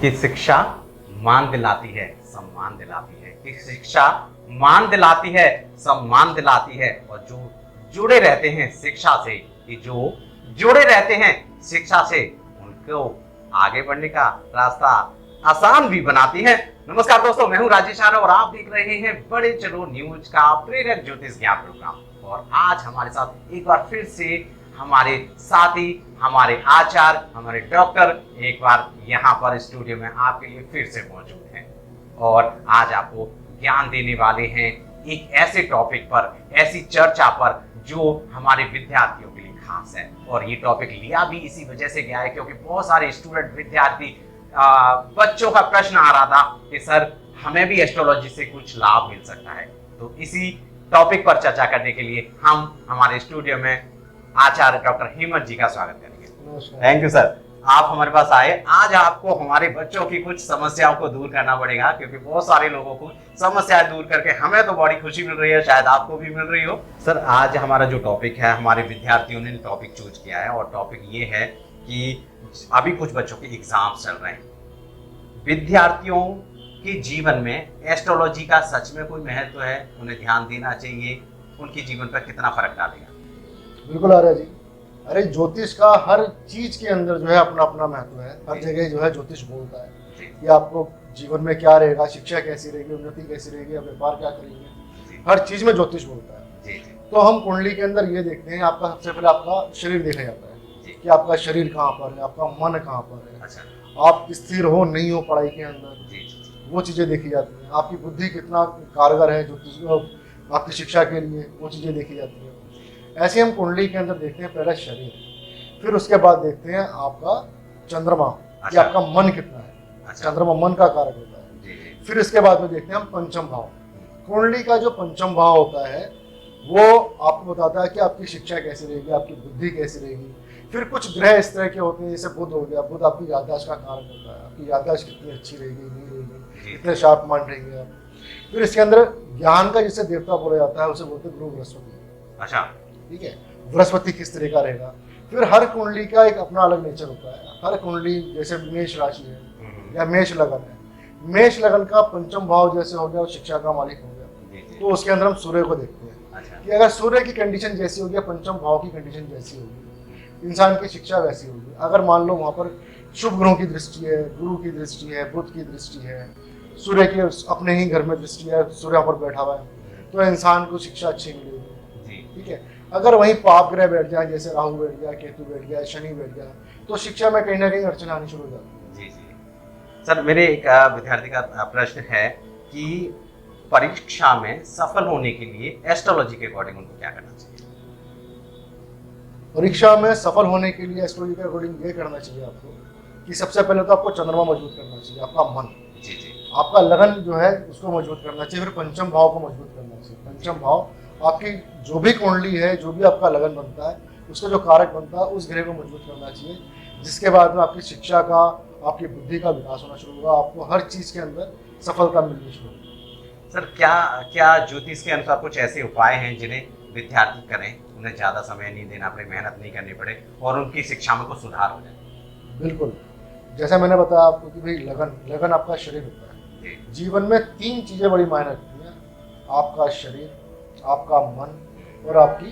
कि शिक्षा मान दिलाती है, सम्मान दिलाती है। कि शिक्षा मान दिलाती है, सम्मान दिलाती है। और जो जुड़े रहते हैं शिक्षा से, कि जो जुड़े रहते हैं शिक्षा से, उनको आगे बढ़ने का रास्ता आसान भी बनाती है। नमस्कार दोस्तों, मैं हूं राजेश आर्य और आप देख रहे हैं बड़े चलो न्यूज का प्रेरक ज्योतिष ज्ञान प्रोग्राम। और आज हमारे साथ एक बार फिर से हमारे साथी, हमारे आचार्य, हमारे डॉक्टर एक बार यहाँ पर स्टूडियो में आपके लिए फिर से मौजूद हैं। और आज आपको ज्ञान देने वाले हैं एक ऐसे टॉपिक पर, ऐसी चर्चा पर जो हमारे विद्यार्थियों के लिए खास है। और ये टॉपिक लिया भी इसी वजह से गया है क्योंकि बहुत सारे स्टूडेंट, विद्यार्थी, बच्चों का प्रश्न आ रहा था कि सर हमें भी एस्ट्रोलॉजी से कुछ लाभ मिल सकता है। तो इसी टॉपिक पर चर्चा करने के लिए हम हमारे स्टूडियो में आचार्य डॉक्टर हेमंत जी का स्वागत करेंगे। थैंक यू सर, आप हमारे पास आए। आज आपको हमारे बच्चों की कुछ समस्याओं को दूर करना पड़ेगा क्योंकि बहुत सारे लोगों को समस्याएं दूर करके हमें तो बड़ी खुशी मिल रही है, शायद आपको भी मिल रही हो। सर आज हमारा जो टॉपिक है, हमारे विद्यार्थियों ने टॉपिक चूज किया है और टॉपिक ये है कि अभी कुछ बच्चों के एग्जाम चल रहे हैं। विद्यार्थियों के जीवन में एस्ट्रोलॉजी का सच में कोई महत्व है? उन्हें ध्यान देना चाहिए? उनके जीवन पर कितना फर्क डालेगा? बिल्कुल आर्य जी, अरे ज्योतिष का हर चीज के अंदर जो है अपना अपना महत्व है। हर जगह जो है ज्योतिष बोलता है कि आपको जीवन में क्या रहेगा, शिक्षा कैसी रहेगी, उन्नति कैसी रहेगी, आप व्यापार क्या करेंगे, हर चीज में ज्योतिष बोलता है। तो हम कुंडली के अंदर ये देखते हैं, आपका सबसे पहले आपका शरीर देखा जाता है कि आपका शरीर कहाँ पर है, आपका मन कहाँ पर है, आप स्थिर हो नहीं हो पढ़ाई के अंदर, वो चीजें देखी जाती हैं। आपकी बुद्धि कितना कारगर है ज्योतिष आपकी शिक्षा के लिए, वो चीजें देखी जाती हैं। ऐसे हम कुंडली के अंदर देखते हैं पहले शरीर, फिर उसके बाद देखते हैं आपका चंद्रमा कि आपका मन कितना है। चंद्रमा मन का कारक होता है। फिर इसके बाद में देखते हैं हम पंचम भाव। कुंडली का जो पंचम भाव होता है वो आपको बताता है कि आपकी शिक्षा कैसी रहेगी, आपकी बुद्धि कैसी रहेगी। फिर कुछ ग्रह इस तरह के होते हैं, जैसे बुध हो गया, बुध आपकी याददाश्त का कारक होता है, आपकी याददाश्त कितनी अच्छी रहेगी, नहीं रहेगी, कितने शार्प माइंड रहेंगे आप। फिर इसके अंदर ज्ञान का जिसे देवता बोला जाता है उसे बोलते हैं गुरु बृहस्पति। अच्छा, ठीक है, बृहस्पति किस तरह का रहेगा। फिर हर कुंडली का एक अपना अलग नेचर होता है। हर कुंडली, जैसे मेष राशि है या मेष लगन है, मेष लगन का पंचम भाव जैसे हो गया वो शिक्षा का मालिक हो गया, तो उसके अंदर हम सूर्य को देखते हैं कि अगर सूर्य की कंडीशन जैसी होगी, पंचम भाव की कंडीशन जैसी होगी, इंसान की शिक्षा वैसी होगी। अगर मान लो वहाँ पर शुभ ग्रहों की दृष्टि है, गुरु की दृष्टि है, बुध की दृष्टि है, सूर्य की अपने ही घर में दृष्टि है, सूर्य पर बैठा हुआ है, तो इंसान को शिक्षा अच्छी मिलेगी। ठीक है, अगर वहीं पाप ग्रह बैठ जाए, जैसे राहु बैठ गया, केतु बैठ गया, शनि बैठ गया, तो शिक्षा में कहीं ना कहीं अड़चन आनी शुरू हो जाती है। जी जी सर, मेरे एक विद्यार्थी का प्रश्न है कि परीक्षा में सफल होने के लिए एस्ट्रोलॉजी के अकॉर्डिंग उनको क्या करना चाहिए? परीक्षा में सफल होने के लिए एस्ट्रोलॉजी के अकॉर्डिंग ये करना चाहिए आपको कि सबसे पहले तो आपको चंद्रमा मजबूत करना चाहिए, आपका मन, जी जी, आपका लगन जो है उसको मजबूत करना चाहिए। फिर पंचम भाव को मजबूत करना चाहिए। पंचम भाव आपकी जो भी कुंडली है, जो भी आपका लगन बनता है, उसका जो कारक बनता है, उस ग्रह को मजबूत करना चाहिए, जिसके बाद में आपकी शिक्षा का, आपकी बुद्धि का विकास होना शुरू होगा, आपको हर चीज के अंदर सफलता मिलनी शुरू होगी। सर क्या ज्योतिष के अनुसार कुछ ऐसे उपाय हैं जिन्हें विद्यार्थी करें, उन्हें ज्यादा समय नहीं देना पड़े, मेहनत नहीं करनी पड़े और उनकी शिक्षा में कुछ सुधार हो जाए? बिल्कुल, जैसा मैंने बताया आपको कि भाई लगन आपका शरीर होता है। जीवन में तीन चीजें बड़ी मायने रखती हैं, आपका शरीर, आपका मन और आपकी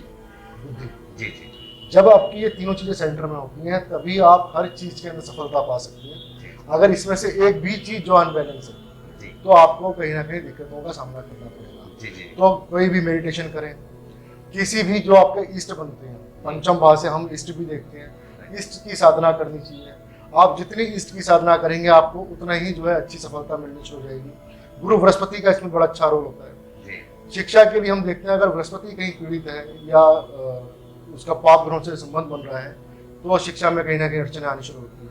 बुद्धि। जी जी, जब आपकी ये तीनों चीजें सेंटर में होती हैं तभी आप हर चीज के अंदर सफलता पा सकते हैं। अगर इसमें से एक भी चीज जो अनबैलेंस है तो आपको कहीं ना कहीं दिक्कतों का सामना करना पड़ेगा। जी जी, तो कोई भी मेडिटेशन करें, किसी भी जो आपके इष्ट बनते हैं, पंचम भाव से हम इष्ट भी देखते हैं, इष्ट की साधना करनी चाहिए। आप जितनी इष्ट की साधना करेंगे आपको उतना ही जो है अच्छी सफलता मिलनी शुरू हो जाएगी। गुरु बृहस्पति का इसमें बड़ा अच्छा रोल होता है। शिक्षा के लिए हम देखते हैं, अगर बृहस्पति कहीं पीड़ित है या उसका पाप ग्रहों से संबंध बन रहा है तो शिक्षा में कहीं ना कहीं अड़चने आनी शुरू होती है।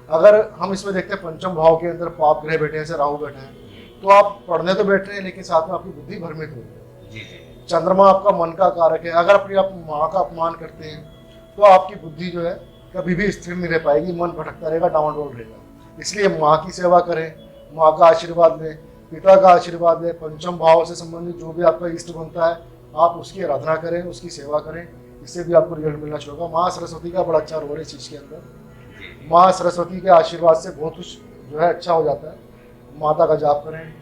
अगर हम इसमें देखते हैं पंचम भाव के अंदर पाप ग्रह बैठे हैं, जैसे राहु बैठे हैं, तो आप पढ़ने तो बैठ रहे हैं लेकिन साथ में आपकी बुद्धि भ्रमित हो रही है। चंद्रमा आपका मन का कारक है, अगर अपनी आप माँ का अपमान करते हैं तो आपकी बुद्धि जो है कभी भी स्थिर नहीं रह पाएगी, मन भटकता रहेगा, डावाडोल रहेगा। इसलिए माँ की सेवा करें, माँ का आशीर्वाद लें, पिता का आशीर्वाद लें, पंचम भाव से संबंधित जो भी आपका इष्ट बनता है आप उसकी आराधना करें, उसकी सेवा करें, इससे भी आपको रिजल्ट मिलना शुरू होगा। माँ सरस्वती का बड़ा अच्छा रोल है इस चीज़ के अंदर। माँ सरस्वती के आशीर्वाद से बहुत कुछ जो है अच्छा हो जाता है। माता का जाप करें,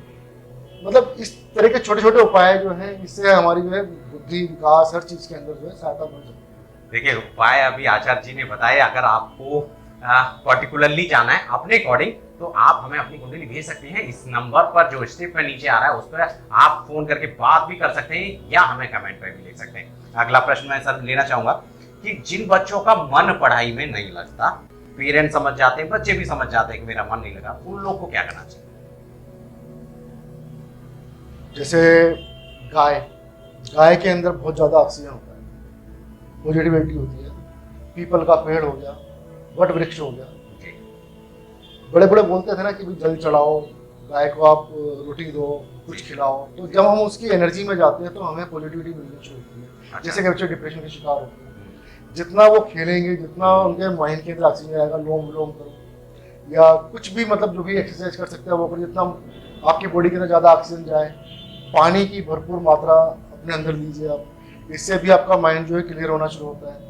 मतलब इस तरह के छोटे छोटे उपाय जो हैं इससे हमारी जो है बुद्धि विकास हर चीज के अंदर जो है सहायता मिल सकती है। देखिए उपाय अभी आचार्य जी ने बताए, अगर आपको पर्टिकुलरली जाना है अपने अकॉर्डिंग तो आप हमें अपनी कुंडली भेज सकते हैं। इस नंबर पर जो स्क्रीन पे नीचे आ रहा है उस पर आप फोन करके बात भी कर सकते हैं या हमें कमेंट पर भी लिख सकते हैं। अगला प्रश्न मैं सर लेना चाहूंगा कि जिन बच्चों का मन पढ़ाई में नहीं लगता, पेरेंट्स समझ जाते हैं, बच्चे भी समझ जाते हैं कि मेरा मन नहीं लगा, उन लोग को क्या करना चाहिए? जैसे गाय, गाय के अंदर बहुत ज़्यादा ऑक्सीजन होता है, पॉजिटिविटी होती है। पीपल का पेड़ हो गया, वट वृक्ष हो गया, बड़े बड़े बोलते थे ना कि भाई जल चढ़ाओ, गाय को आप रोटी दो, कुछ खिलाओ, तो जब हम उसकी एनर्जी में जाते हैं तो हमें पॉजिटिविटी मिलनी शुरू होती है। जैसे कि बच्चे डिप्रेशन के शिकार होते हैं, जितना वो खेलेंगे, जितना उनके माइंड के अंदर ऑक्सीजन आएगा, लोम विलोम करो या कुछ भी, मतलब जो भी एक्सरसाइज कर सकते हैं वो करो, जितना आपकी बॉडी के अंदर ज़्यादा ऑक्सीजन जाए। पानी की भरपूर मात्रा अपने अंदर लीजिए आप, इससे भी आपका माइंड जो है क्लियर होना शुरू होता है।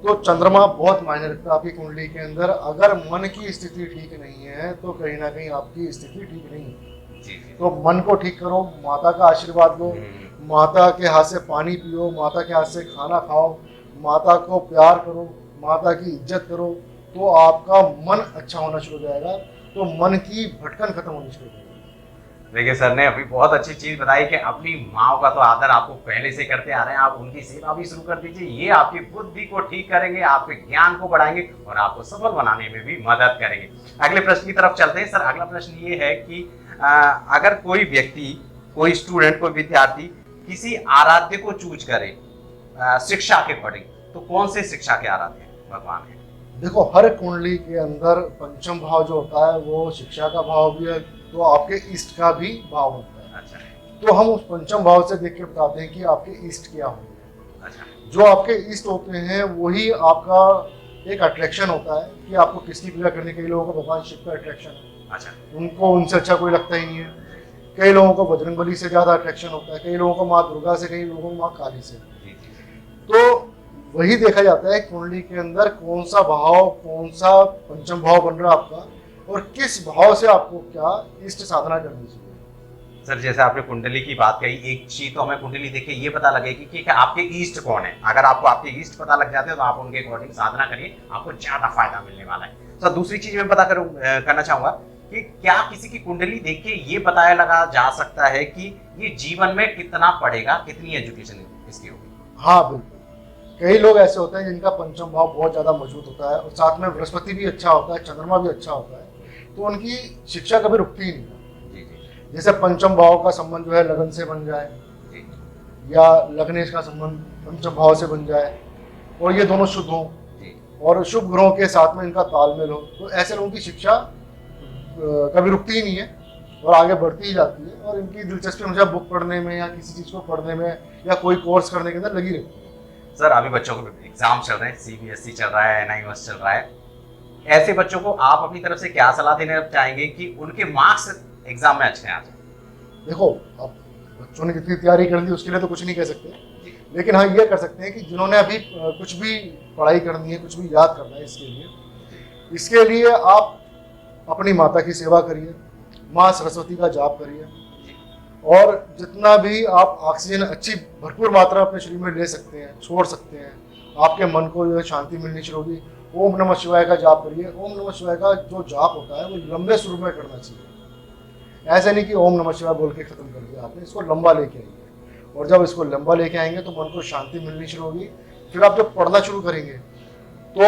तो चंद्रमा बहुत मायने रखता है आपकी कुंडली के अंदर। अगर मन की स्थिति ठीक नहीं है तो कहीं ना कहीं आपकी स्थिति ठीक नहीं है। तो मन को ठीक करो, माता का आशीर्वाद लो, माता के हाथ से पानी पियो, माता के हाथ से खाना खाओ, माता को प्यार करो, माता की इज्जत करो, तो आपका मन अच्छा होना शुरू हो जाएगा। तो मन की भटकन खत्म होनी शुरू हो जाएगी। देखिए सर ने अभी बहुत अच्छी चीज बताई कि अपनी माँ का तो आदर आपको पहले से करते आ रहे हैं, आप उनकी सेवा भी शुरू कर दीजिए। ये आपकी बुद्धि को ठीक करेंगे, आपके ज्ञान को बढ़ाएंगे और आपको सफल बनाने में भी मदद करेंगे। अगले प्रश्न की तरफ चलते हैं। सर अगला प्रश्न ये है कि अगर कोई व्यक्ति, कोई स्टूडेंट, कोई विद्यार्थी किसी आराध्य को चूज करे शिक्षा के अकॉर्डिंग, तो कौन से शिक्षा के आराध्य भगवान है? देखो, हर कुंडली के अंदर पंचम भाव जो होता है वो शिक्षा का भाव भी है, तो आपके इष्ट का भी भाव होता है। अच्छा। तो हम उस पंचम भाव से देख के बताते हैं कि आपके इष्ट क्या होंगे। अच्छा। जो आपके इष्ट होते हैं वही आपका एक अट्रैक्शन होता है कि आपको किसकी पूजा करने के। कई लोगों को भगवान शिव का अट्रैक्शन है, अच्छा, उनको उनसे अच्छा कोई लगता ही नहीं है। कई लोगों को बजरंगबली से ज़्यादा अट्रैक्शन होता है, कई लोगों को माँ दुर्गा से, कई लोगों को माँ काली से। तो वही देखा जाता है कुंडली के अंदर कौन सा भाव, कौन सा पंचम भाव बन रहा है आपका, और किस भाव से आपको क्या इष्ट साधना करनी चाहिए। सर जैसे आपने कुंडली की बात कही, एक चीज तो हमें कुंडली देख के ये पता लगेगी कि आपके ईस्ट कौन है। अगर आपको आपके ईस्ट पता लग जाते हैं तो आप उनके अकॉर्डिंग साधना करिए, आपको ज्यादा फायदा मिलने वाला है। सर दूसरी चीज मैं करना चाहूंगा कि क्या किसी की कुंडली देख के ये पता लगा जा सकता है कि ये जीवन में कितना पढ़ेगा, कितनी एजुकेशन इसकी होगी? हाँ बिल्कुल, कई लोग ऐसे होते हैं जिनका पंचम भाव बहुत ज़्यादा मजबूत होता है और साथ में बृहस्पति भी अच्छा होता है, चंद्रमा भी अच्छा होता है, तो उनकी शिक्षा कभी रुकती ही नहीं। जैसे पंचम भाव का संबंध जो है लगन से बन जाए या लग्नेश का संबंध पंचम भाव से बन जाए और ये दोनों शुद्ध हों और शुभ ग्रहों के साथ में इनका तालमेल हो, तो ऐसे लोगों की शिक्षा कभी रुकती ही नहीं है और आगे बढ़ती ही जाती है। और इनकी दिलचस्पी हमेशा बुक पढ़ने में या किसी चीज़ को पढ़ने में या कोई कोर्स करने के अंदर लगी रहती है। सर अभी बच्चों को एग्जाम चल रहे हैं, सीबीएसई चल रहा है, NIOS चल रहा है, ऐसे बच्चों को आप अपनी तरफ से क्या सलाह देना चाहेंगे कि उनके मार्क्स एग्जाम में अच्छे आ जाए? देखो, अब बच्चों ने कितनी तैयारी कर ली उसके लिए तो कुछ नहीं कह सकते, लेकिन हाँ ये कर सकते हैं कि जिन्होंने अभी कुछ भी पढ़ाई करनी है, कुछ भी याद करना है, इसके लिए आप अपनी माता की सेवा करिए, माँ सरस्वती का जाप करिए और जितना भी आप ऑक्सीजन अच्छी भरपूर मात्रा अपने शरीर में ले सकते हैं, छोड़ सकते हैं, आपके मन को जो है शांति मिलनी शुरू होगी। ओम नमः शिवाय का जाप करिए। ओम नमः शिवाय का जो जाप होता है वो लंबे सुर में करना चाहिए। ऐसा नहीं कि ओम नमः शिवाय बोल के खत्म कर दिया आपने, इसको लंबा लेके आइए और जब इसको लंबा लेके आएंगे तो मन को शांति मिलनी शुरू होगी। फिर आप जब पढ़ना शुरू करेंगे तो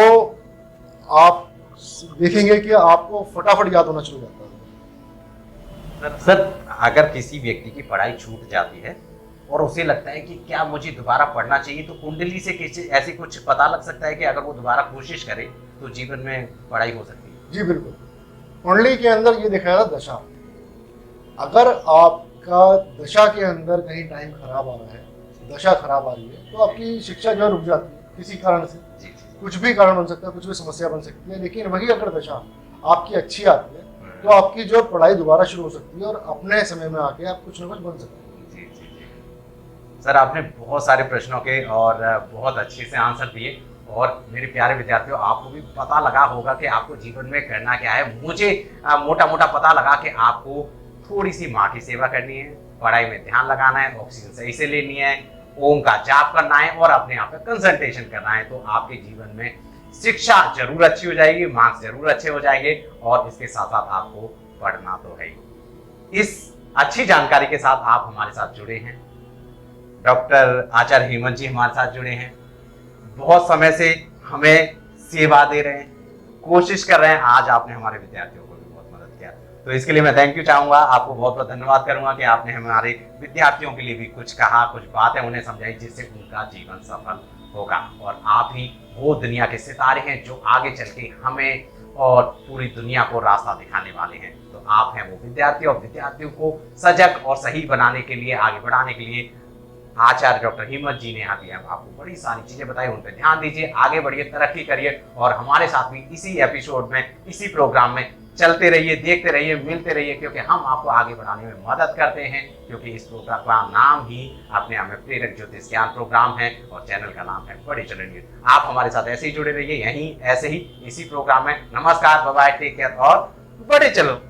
आप देखेंगे कि आपको फटाफट याद होना शुरू हो जाता है। सर अगर किसी व्यक्ति की पढ़ाई छूट जाती है और उसे लगता है कि क्या मुझे दोबारा पढ़ना चाहिए, तो कुंडली से ऐसे कुछ पता लग सकता है कि अगर वो दोबारा कोशिश करे तो जीवन में पढ़ाई हो सकती है? जी बिल्कुल, कुंडली के अंदर ये देखा जाता दशा। अगर आपका दशा के अंदर कहीं टाइम खराब आ रहा है, दशा खराब आ रही है, तो आपकी शिक्षा जो है रुक जाती है किसी कारण से। कुछ भी कारण बन सकता है, कुछ भी समस्या बन सकती है, लेकिन वही अगर दशा आपकी अच्छी आती है तो आपकी जो पढ़ाई दोबारा शुरू हो सकती है और अपने समय में आके आप कुछ ना कुछ बन सकते हैं। सर आपने बहुत सारे प्रश्नों के और बहुत अच्छे से आंसर दिए और मेरे प्यारे विद्यार्थियों, आपको भी पता लगा होगा कि आपको जीवन में करना क्या है। मुझे मोटा मोटा पता लगा कि आपको थोड़ी सी माँ की सेवा करनी है, पढ़ाई में ध्यान लगाना है, ऑक्सीजन सही से लेनी है, ओम का जाप करना है और अपने आप पे कंसंट्रेशन करना है। तो आपके जीवन में शिक्षा जरूर अच्छी हो जाएगी, मार्क्स जरूर अच्छे हो जाएंगे और इसके साथ साथ आपको पढ़ना तो है ही। इस अच्छी जानकारी के साथ आप हमारे साथ जुड़े हैं, डॉक्टर आचार्य हेमंत जी हमारे साथ जुड़े हैं, बहुत समय से हमें सेवा दे रहे हैं, कोशिश कर रहे हैं। आज आपने हमारे विद्यार्थियों को भी बहुत मदद किया, तो इसके लिए मैं थैंक यू चाहूंगा, आपको बहुत बहुत धन्यवाद करूंगा कि आपने हमारे विद्यार्थियों के लिए भी कुछ कहा, कुछ बातें उन्हें समझाई जिससे उनका जीवन सफल होगा। और आप ही वो दुनिया के सितारे हैं जो आगे चल के हमें और पूरी दुनिया को रास्ता दिखाने वाले हैं। तो आप हैं वो विद्यार्थी, और विद्यार्थियों को सजग और सही बनाने के लिए, आगे बढ़ाने के लिए आचार्य डॉक्टर हेमंत जी ने यहाँ भी आपको बड़ी सारी चीजें बताई, उन पर ध्यान दीजिए, आगे बढ़िए, तरक्की करिए और हमारे साथ भी इसी एपिसोड में, इसी प्रोग्राम में चलते रहिए, देखते रहिए, मिलते रहिए, क्योंकि हम आपको आगे बढ़ाने में मदद करते हैं। क्योंकि इस प्रोग्राम का नाम ही अपने आप में प्रेरक ज्योतिष ज्ञान प्रोग्राम है और चैनल का नाम है बड़े चलो न्यूज। आप हमारे साथ ऐसे ही जुड़े रहिए, यहीं ऐसे ही इसी प्रोग्राम में। नमस्कार, बाय बाय, टेक केयर और बड़े चलो।